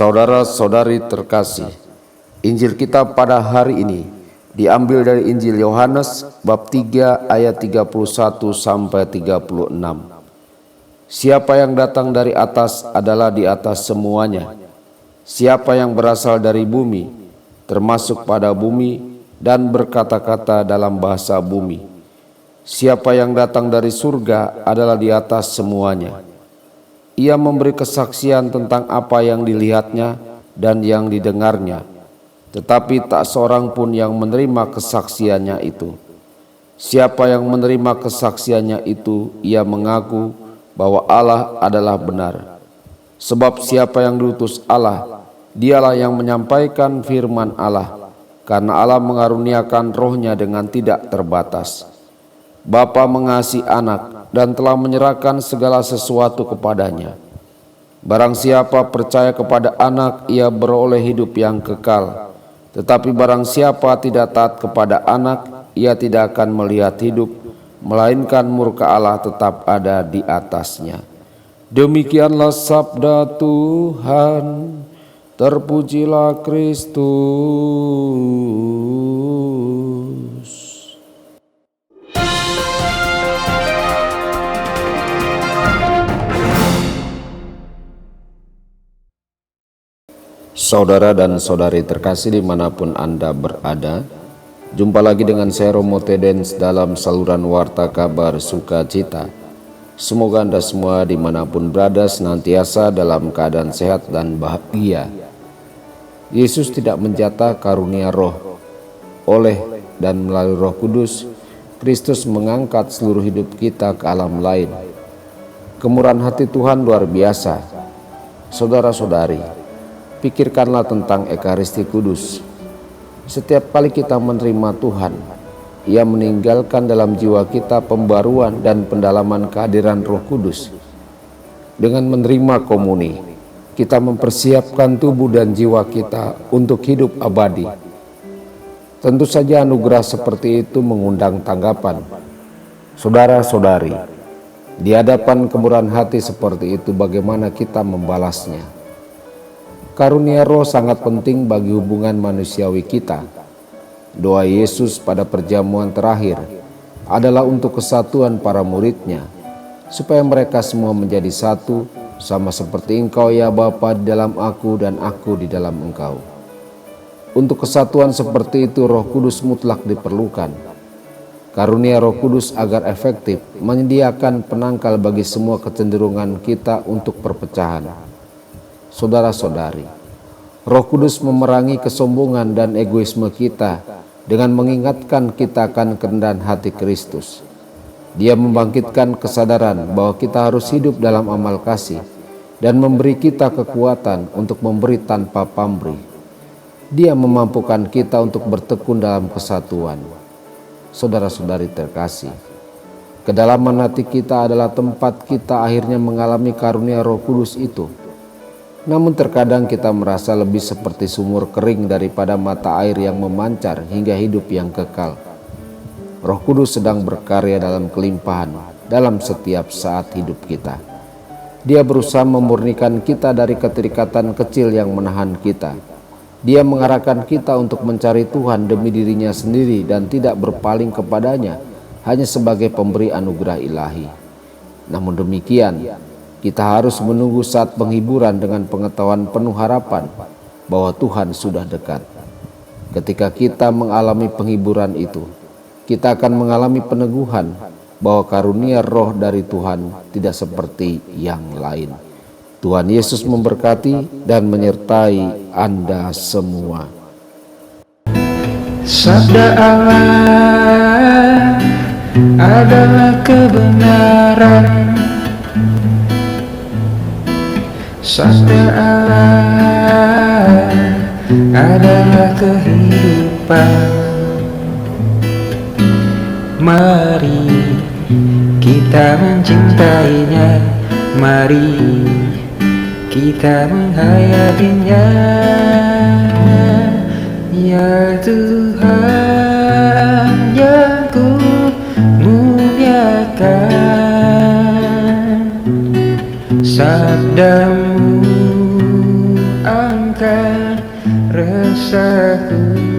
Saudara-saudari terkasih, Injil kita pada hari ini diambil dari Injil Yohanes bab 3 ayat 31 sampai 36. Siapa yang datang dari atas adalah di atas semuanya. Siapa yang berasal dari bumi, termasuk pada bumi dan berkata-kata dalam bahasa bumi. Siapa yang datang dari surga adalah di atas semuanya. Ia memberi kesaksian tentang apa yang dilihatnya dan yang didengarnya, tetapi tak seorang pun yang menerima kesaksiannya itu. Siapa yang menerima kesaksiannya itu, ia mengaku bahwa Allah adalah benar. Sebab siapa yang diutus Allah, dialah yang menyampaikan firman Allah, karena Allah mengaruniakan rohnya dengan tidak terbatas. Bapa mengasihi anak dan telah menyerahkan segala sesuatu kepadanya. Barang siapa percaya kepada anak, ia beroleh hidup yang kekal. Tetapi barang siapa tidak taat kepada anak, ia tidak akan melihat hidup, melainkan murka Allah tetap ada di atasnya. Demikianlah sabda Tuhan. Terpujilah Kristus. Saudara dan saudari terkasih dimanapun Anda berada, jumpa lagi dengan saya Romo Tedens dalam saluran Warta Kabar Sukacita. Semoga Anda semua dimanapun berada senantiasa dalam keadaan sehat dan bahagia. Yesus tidak menjatah karunia roh. Oleh dan melalui Roh Kudus, Kristus mengangkat seluruh hidup kita ke alam lain. Kemurahan hati Tuhan luar biasa. Saudara-saudari, pikirkanlah tentang Ekaristi Kudus. Setiap kali kita menerima Tuhan, Ia meninggalkan dalam jiwa kita pembaruan dan pendalaman kehadiran Roh Kudus. Dengan menerima komuni, kita mempersiapkan tubuh dan jiwa kita untuk hidup abadi. Tentu saja anugerah seperti itu mengundang tanggapan. Saudara-saudari, di hadapan kemurahan hati seperti itu bagaimana kita membalasnya? Karunia roh sangat penting bagi hubungan manusiawi kita. Doa Yesus pada perjamuan terakhir adalah untuk kesatuan para muridnya, supaya mereka semua menjadi satu, sama seperti Engkau ya Bapa di dalam aku dan aku di dalam Engkau. Untuk kesatuan seperti itu Roh Kudus mutlak diperlukan. Karunia Roh Kudus agar efektif menyediakan penangkal bagi semua kecenderungan kita untuk perpecahan. Saudara-saudari, Roh Kudus memerangi kesombongan dan egoisme kita dengan mengingatkan kita akan kerendahan hati Kristus. Dia membangkitkan kesadaran bahwa kita harus hidup dalam amal kasih dan memberi kita kekuatan untuk memberi tanpa pamrih. Dia memampukan kita untuk bertekun dalam kesatuan. Saudara-saudari terkasih, kedalaman hati kita adalah tempat kita akhirnya mengalami karunia Roh Kudus itu. Namun terkadang kita merasa lebih seperti sumur kering daripada mata air yang memancar hingga hidup yang kekal. Roh Kudus sedang berkarya dalam kelimpahan dalam setiap saat hidup kita. Dia berusaha memurnikan kita dari keterikatan kecil yang menahan kita. Dia mengarahkan kita untuk mencari Tuhan demi dirinya sendiri dan tidak berpaling kepadanya hanya sebagai pemberi anugerah ilahi. Namun demikian, kita harus menunggu saat penghiburan dengan pengetahuan penuh harapan bahwa Tuhan sudah dekat. Ketika kita mengalami penghiburan itu, kita akan mengalami peneguhan bahwa karunia roh dari Tuhan tidak seperti yang lain. Tuhan Yesus memberkati dan menyertai Anda semua. Sabda Allah adalah kebenaran. Sabda Allah adalah kehidupan. Mari kita mencintainya, mari kita menghayatinya. Ya Tuhan yang ku muliakan, sabdamu bersatu